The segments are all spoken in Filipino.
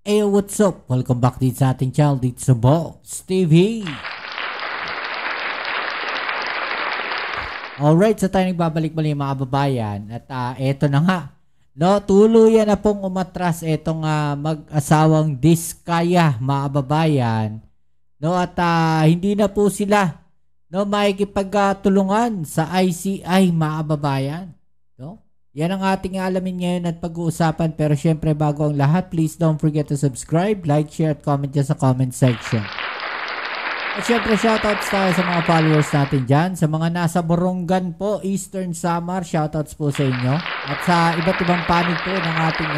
Hey, what's up? Welcome back dito sa ating channel dito sa Boss TV. Alright, so tayo nagbabalik muli mga kababayan. At eto na nga. No, tuluyan na pong umatras etong mag-asawang Diskaya mga kababayan. No, at hindi na po sila makikipagtulungan sa ICI mga kababayan. No? Yan ang ating alamin ngayon at pag-uusapan. Pero syempre bago ang lahat, please don't forget to subscribe, like, share at comment dyan sa comment section. At syempre shoutouts tayo sa mga followers natin dyan. Sa mga nasa Borongan po, Eastern Samar, shoutouts po sa inyo. At sa iba't ibang panig po ng ating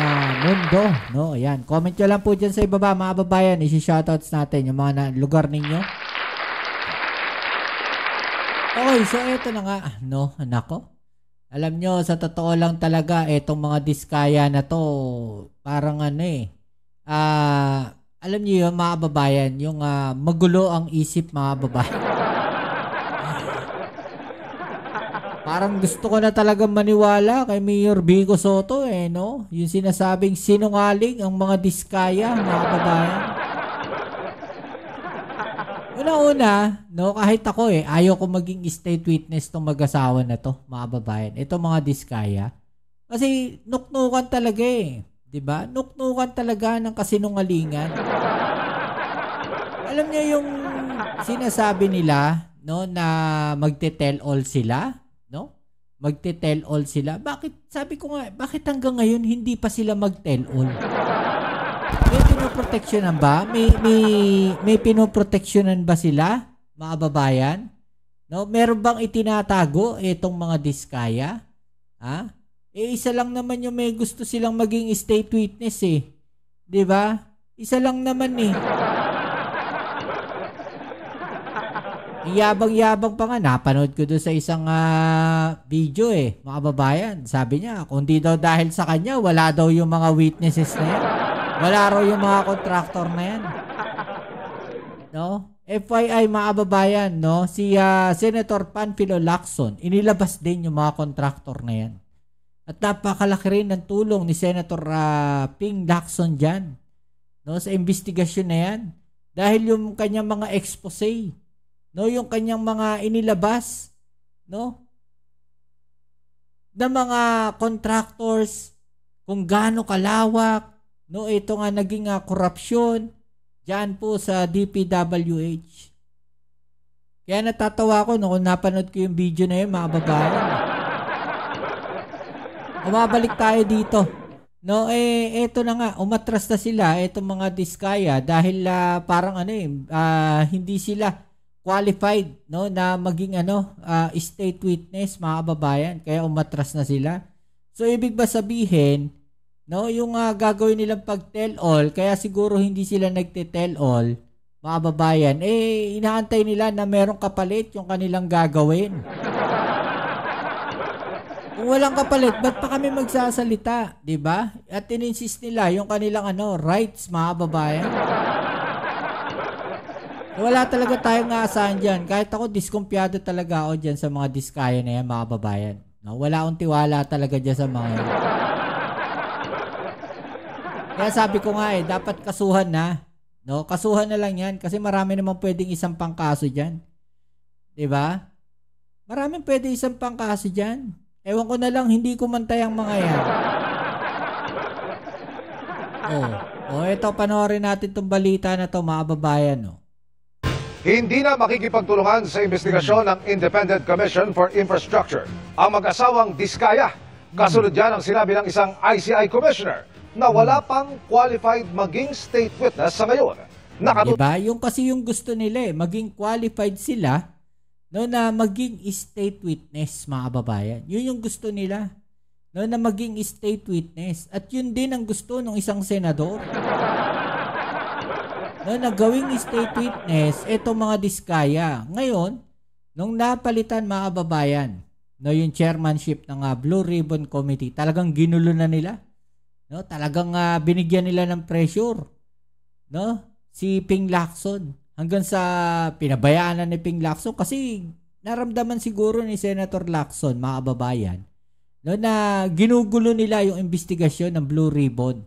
mundo. No? Ayan, comment nyo lang po dyan sa ibaba mga babayan. Isi-shoutouts natin yung mga lugar ninyo. Okay, so eto na nga. No, nako. Alam nyo, sa totoo lang talaga, etong mga Diskaya na to, parang alam nyo yun, mga babayan, yung magulo ang isip mga babayan. Parang gusto ko na talaga maniwala kay Mayor Vico Soto no? Yung sinasabing sinungaling ang mga Diskaya, mga babayan. Una-una, no, kahit ako ayaw ko maging state witness tong mag-asawa na to, mga babayan. Ito mga Diskaya. Kasi nuknukan talaga 'di ba? Nuknukan talaga ng kasinungalingan. Alam niyo yung sinasabi nila, no, na magte-tell all sila, no? Magte-tell all sila. Bakit, sabi ko nga, bakit hanggang ngayon hindi pa sila mag-tell all? May pinoproteksyonan ba? May pinoproteksyonan ba sila, mga babayan? No, meron bang itinatago itong mga Diskaya? Ha? Isa lang naman yung may gusto silang maging state witness 'Di ba? Isa lang naman Yabang-yabang pa nga, napanood ko doon sa isang video mga babayan. Sabi niya, kung di daw dahil sa kanya, wala daw yung mga witnesses na yan. Wala raw yung mga contractor na yan. No? FYI mga babayan, no? Si Senator Panfilo Lacson, inilabas din yung mga contractor na yan. At napakalaki rin ng tulong ni Senator Ping Lacson dyan, no? Sa investigasyon na yan. Dahil yung kanyang mga expose, no, yung kanyang mga inilabas, no, na mga contractors, kung gaano kalawak, no, ito nga naging korupsyon diyan po sa DPWH. Kaya natatawa ko kung napanood ko yung video na yun, mga babae. Umabalik tayo dito. No, eto na nga, umatras na sila itong mga Diskaya dahil parang hindi sila qualified, no, na maging state witness, mga kababayan, kaya umatras na sila. So ibig ba sabihin, no, yung gagawin nilang pag-tell all, kaya siguro hindi sila nagte-tell all, mga kababayan, inaantay nila na merong kapalit yung kanilang gagawin. Kung walang kapalit, ba't pa kami magsasalita, 'di ba? At ininsist nila yung kanilang rights, mga kababayan. Wala talaga tayong aasahan dyan. Kahit ako, diskumpiyado talaga ako dyan sa mga Diskaya na yan, mga babayan. No? Wala akong tiwala talaga dyan sa mga yan. Kaya sabi ko nga dapat kasuhan na. No? Kasuhan na lang yan kasi marami naman pwedeng isang pangkaso dyan. Diba? Maraming pwede isang pangkaso dyan. Ewan ko na lang, hindi ko mantay ang mga yan. Ito, panoorin natin itong balita na to, mga babayan, no? Hindi na makikipagtulungan sa investigasyon ng Independent Commission for Infrastructure ang mag-asawang Diskaya. Kasunod yan ang sinabi ng isang ICI commissioner na wala pang qualified maging state witness sa ngayon. Diba? Yung kasi yung gusto nila maging qualified sila, no, na maging state witness, mga babayan. Yun yung gusto nila, no, na maging state witness. At yun din ang gusto ng isang senador. No, nagawing state witness itong mga Diskaya. Ngayon, nung napalitan, mga kababayan, no, yung chairmanship ng Blue Ribbon Committee, talagang ginulo na nila. No, talagang binigyan nila ng pressure, no, si Ping Lacson. Hanggang sa pinabayaan na ni Ping Lacson kasi naramdaman siguro ni Senator Lacson, mga kababayan, no, na ginugulo nila yung investigasyon ng Blue Ribbon.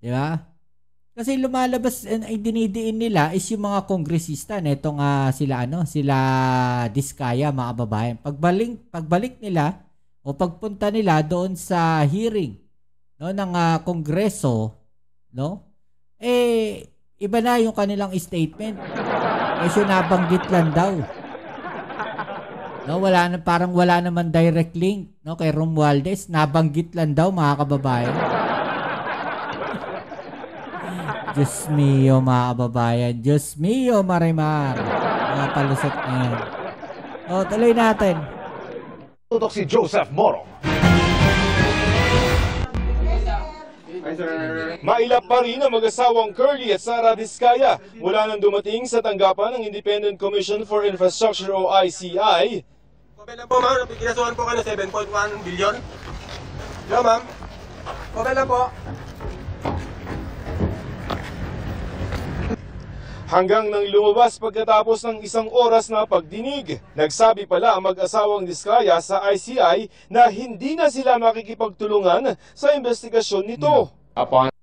Di ba? Kasi lumalabas, ay dinidiin nila is yung mga kongresista netong sila Diskaya, mga kababayan. Pagbalik nila o pagpunta nila doon sa hearing no ng kongreso, no? Iba na yung kanilang statement. Nabanggit lang daw. No, parang wala naman direct link no kay Romualdez, nabanggit lang daw, mga kababayan. Diyos mio, mga kababayan. Diyos mio, Marimar. Mga palusot na yan. Tuloy natin. Tutok si Joseph Moro. Mailap pa rin ang mag-asawang Curly at Sara Diskaya mula nang dumating sa tanggapan ng Independent Commission for Infrastructure o ICI. Pabela po ma'am, kinasuhan po kayo 7.1 billion. Hello ma'am. Pabela po. Hanggang nang lumabas pagkatapos ng isang oras na pagdinig. Nagsabi pala ang mag-asawang Diskaya sa ICI na hindi na sila makikipagtulungan sa investigasyon nito.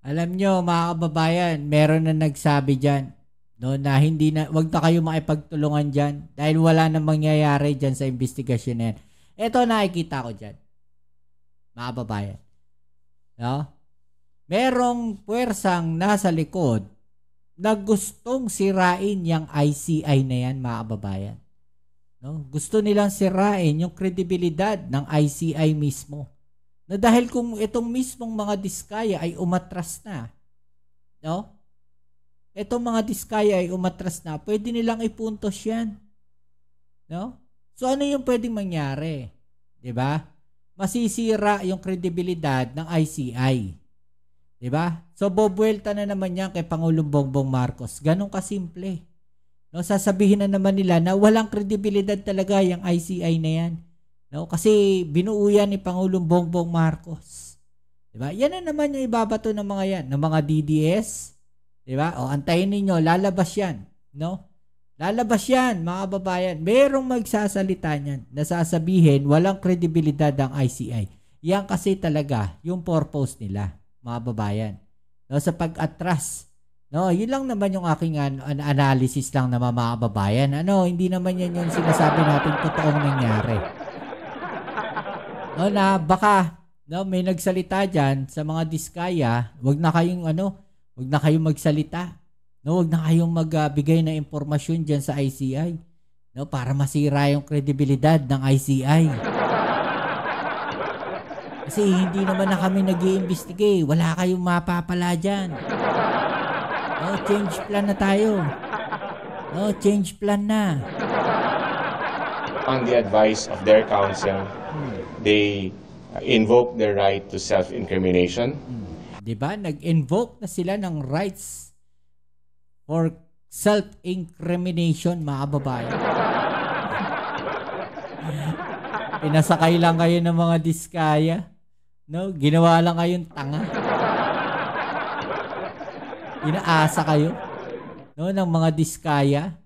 Alam nyo, mga kababayan, meron na nagsabi dyan no, na wag na kayo makipagtulungan dyan dahil wala na mangyayari dyan sa investigasyon na yan. Ito nakikita ko dyan, mga kababayan. No? Merong puwersang nasa likod na gustong sirain yung ICI na yan, mga kababayan. No? Gusto nilang sirain yung kredibilidad ng ICI mismo. Na dahil kung itong mismong mga Diskaya ay umatras na, no? Itong mga Diskaya ay umatras na, pwede nilang ipuntos yan. No? So ano yung pwedeng mangyari? 'Di ba? Masisira yung kredibilidad ng ICI. 'Di ba? So bobuelta na naman yan kay Pangulong Bongbong Marcos. Ganun kasimple. No, sasabihin na naman nila na walang kredibilidad talaga yung ICI na yan. No, kasi binuo yan ni Pangulong Bongbong Marcos. 'Di ba? Yan na naman yung ibabato ng mga yan, ng mga DDS. 'Di ba? O antayin niyo, lalabas yan, no? Lalabas yan, mga kababayan. Merong magsasalita niyan na sasabihin walang kredibilidad ang ICI. Yan kasi talaga yung purpose nila, mga kababayan. No, sa pag-atras. No, yun lang naman yung aking analysis lang na, mga kababayan. Hindi naman yan yung sinasabi natin totoong nangyari. No, na baka may nagsalita diyan sa mga Diskaya, wag na kayong magsalita. No, wag na kayong magbigay ng impormasyon diyan sa ICI. No, para masira yung kredibilidad ng ICI. Kasi hindi naman na kami nag-i-investigate. Wala kayong mapapala diyan. No, change plan na tayo. No, change plan na. On the advice of their counsel, they invoke their right to self-incrimination. Diba? Nag-invoke na sila ng rights for self-incrimination, mga babae. Pinasakay lang kayo ng mga Diskaya. No? Ginawa lang kayong tanga. Inaasa kayo, no, ng mga Diskaya.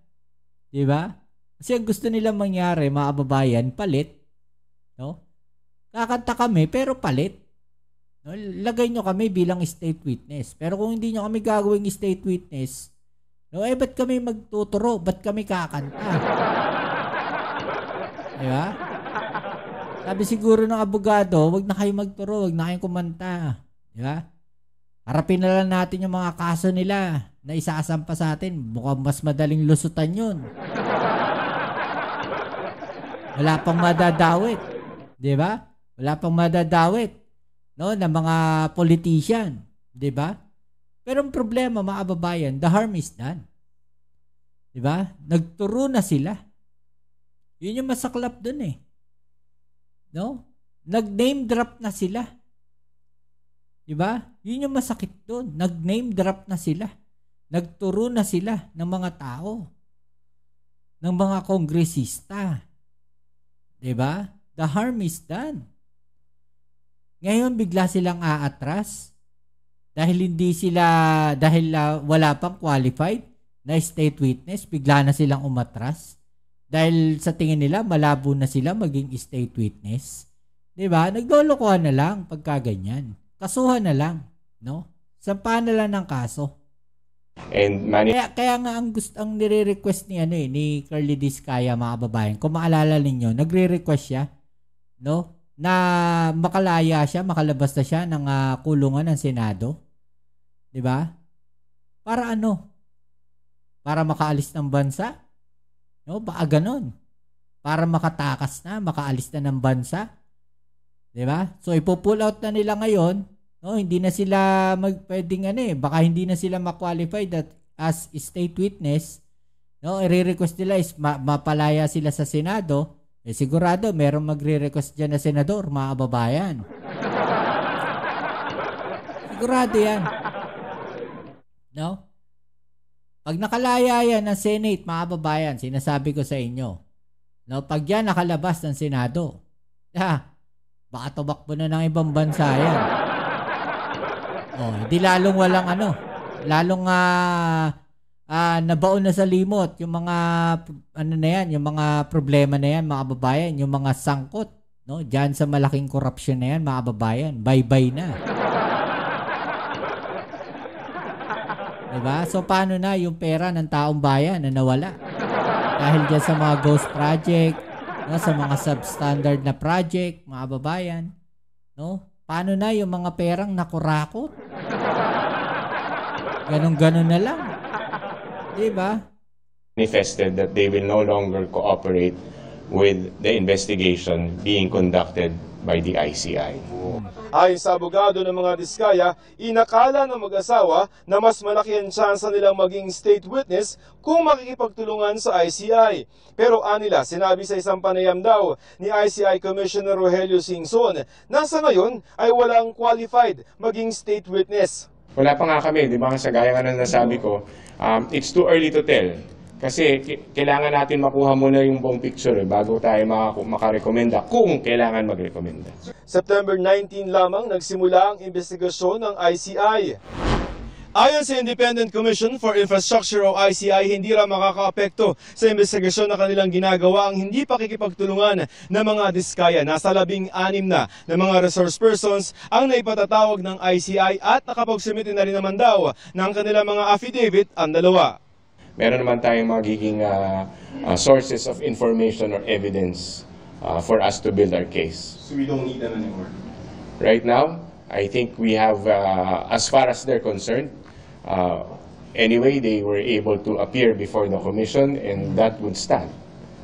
Diba? Kasi ang gusto nila mangyari, mga kababayan, palit. No? Kakanta kami, pero palit. No? Lagay nyo kami bilang state witness. Pero kung hindi nyo kami gagawing state witness, no, ba't kami magtuturo? Ba't kami kakanta? Diba? Sabi siguro ng abogado, wag na kayo magturo, wag na kayong kumanta. Diba? Harapin na lang natin yung mga kaso nila na isasampa sa atin. Mukhang mas madaling lusutan yun. Wala pang madadawit. Diba? Wala pang madadawit, no, ng mga politician. Diba? Pero ang problema, mga kababayan, the harm is done. Diba? Nagturo na sila. Yun yung masaklap dun eh. No? Nag-name drop na sila. Diba? Yun yung masakit dun. Nag-name drop na sila. Nagturo na sila ng mga tao. Ng mga kongresista. Diba? The harm is done. Ngayon bigla silang aatras dahil wala pang qualified na state witness, bigla na silang umatras dahil sa tingin nila malabo na sila maging state witness. 'Di ba? Naglolokohan na lang pagka ganyan. Kasuhan na lang, no? Sampahan na lang ng kaso. and Kaya nga ang nire-request ni ni Curly Diskaya, mga kababayan, kung maalala ninyo, nagre-request siya, no, na makalaya siya, makalabas na siya ng kulungan ng Senado. 'Di ba? Para ano? Para makaalis ng bansa? No, baka ganun. Para makatakas na, makaalis na ng bansa. 'Di ba? So ipo-pull out na nila ngayon, no, hindi na sila pwedeng baka hindi na sila ma-qualify as state witness. No, i-request nila is mapalaya sila sa Senado. Sigurado merong magre-request diyan na senador, mga kababayan. Sigurado 'yan. No? Pag nakalaya yan ng Senate, mga kababayan, sinasabi ko sa inyo, no, pag yan nakalabas ng Senado, baka tumakbo na ng ibang bansa yan. Hindi lalong walang lalong nabaon na sa limot yung mga yung mga problema na yan, mga kababayan, yung mga sangkot, no, diyan sa malaking korupsyon na yan, mga kababayan, bye-bye na. Diba? So paano na yung pera ng taong bayan na nawala? Dahil dyan sa mga ghost project, no, sa mga substandard na project, mga kababayan, no? Paano na yung mga perang nakurakot? Ganon-ganon na lang. Diba? manifested that they will no longer cooperate with the investigation being conducted by the ICI. Ayon sa abogado ng mga Diskaya, inakala ng mag-asawa na mas malaki ang tsansa nilang maging state witness kung makikipagtulungan sa ICI. Pero anila, sinabi sa isang panayam daw ni ICI Commissioner Rogelio Singson na sa ngayon ay walang qualified maging state witness. Wala pa nga kami, di ba? Sa gaya nga na nasabi ko, it's too early to tell. Kasi kailangan natin makuha muna yung buong picture bago tayo makarekomenda kung kailangan magrekomenda. September 19 lamang nagsimula ang investigasyon ng ICI. Ayon sa Independent Commission for Infrastructure o ICI, hindi raw makakaapekto sa investigasyon na kanilang ginagawa ang hindi pakikipagtulungan ng mga Diskaya. Nasa 16 na mga resource persons ang naipatatawag ng ICI at nakapagsumite na rin naman daw ng kanilang mga affidavit ang dalawa. Meron naman tayong magiging sources of information or evidence for us to build our case. So we don't need them anymore? Right now, I think we have, as far as they're concerned, anyway, they were able to appear before the commission and that would stand.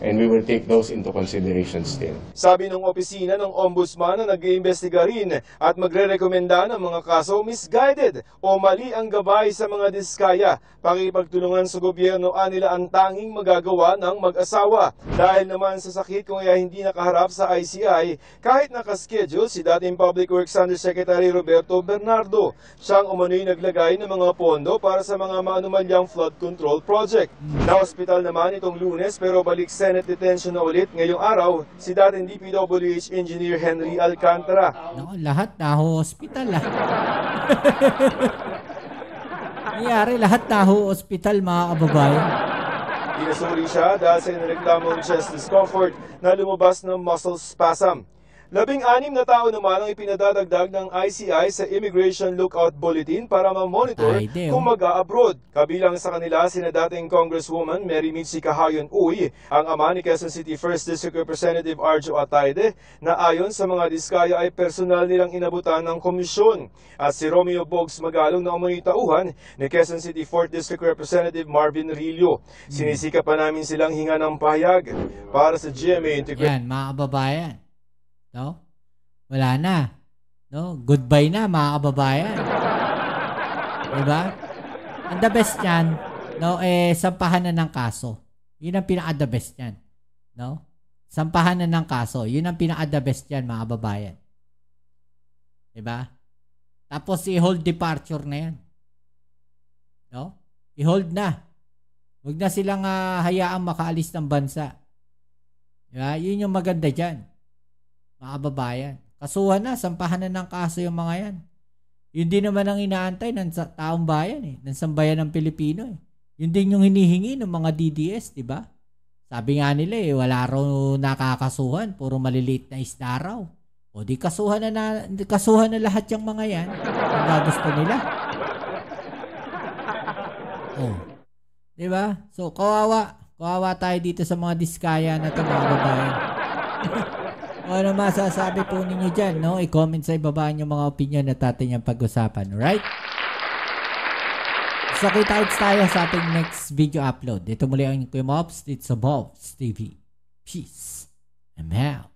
And we will take those into consideration still. Sabi ng opisina ng ombudsman na nag-iimbestiga rin at magre-rekomenda ng mga kaso misguided o mali ang gabay sa mga Diskaya. Pakipagtulungan sa gobyerno nila ang tanging magagawa ng mag-asawa. Dahil naman sa sakit kung kaya hindi nakaharap sa ICI, kahit nakaschedule si dating Public Works Undersecretary Roberto Bernardo. Siyang umano'y naglagay ng mga pondo para sa mga maanumalyang flood control project. Na-hospital naman itong Lunes pero balik Senate detention na ulit ngayong araw si dating DPWH Engineer Henry Alcantara. No, lahat na hospital nangyari, lahat na hospital, mga kababayan. Pinasuri siya dahil sa inireklamong chest discomfort na lumabas ng muscle spasm. 16 na tao naman ang ipinadadagdag ng ICI sa Immigration Lookout Bulletin para ma-monitor kung mag-a-abroad. Kabilang sa kanila sina dating Congresswoman Mary Mitzi Cahayon Uy, ang ama ni Quezon City 1st District Representative Arjo Atayde, na ayon sa mga Diskaya ay personal nilang inabutan ng komisyon. At si Romeo Bogs Magalong na umano'y tauhan ni Quezon City 4th District Representative Marvin Rillo. Sinisika pa namin silang hinga ng pahayag para sa GMA Integrated. Yan, mga kababayan. No? Wala na. No? Goodbye na, mga kababayan. Diba? Ang the best yan, no, sampahan na ng kaso. Yun ang pinaka-the best yan. No? Sampahan na ng kaso. Yun ang pinaka-the best yan, mga kababayan. Diba? Tapos i-hold departure na yan. No? I-hold na. Huwag na silang hayaang makaalis ng bansa. Diba? Yun yung maganda dyan. Mga kababayan. Kasuhan na, sampahan na ng kaso yung mga yan. Yun din naman ang inaantay ng taong bayan ng sambayan ng Pilipino Yun din yung hinihingi ng mga DDS, di ba? Sabi nga nila wala raw nakakasuhan, puro maliliit na isda raw. O di kasuhan na lahat yung mga yan. Ang gusto nila. Oh. Di ba? So, kawawa. Kawawa tayo dito sa mga diskaya na ito, mga babayan. Ano masasabi po ninyo dyan, no? I-comment sa ibaba yung mga opinion na natin yung pag-usapan, right? So, kita-kits tayo sa ating next video upload. Dito muli ang Kuya Mops. It's a Bobs TV. Peace. I'm out.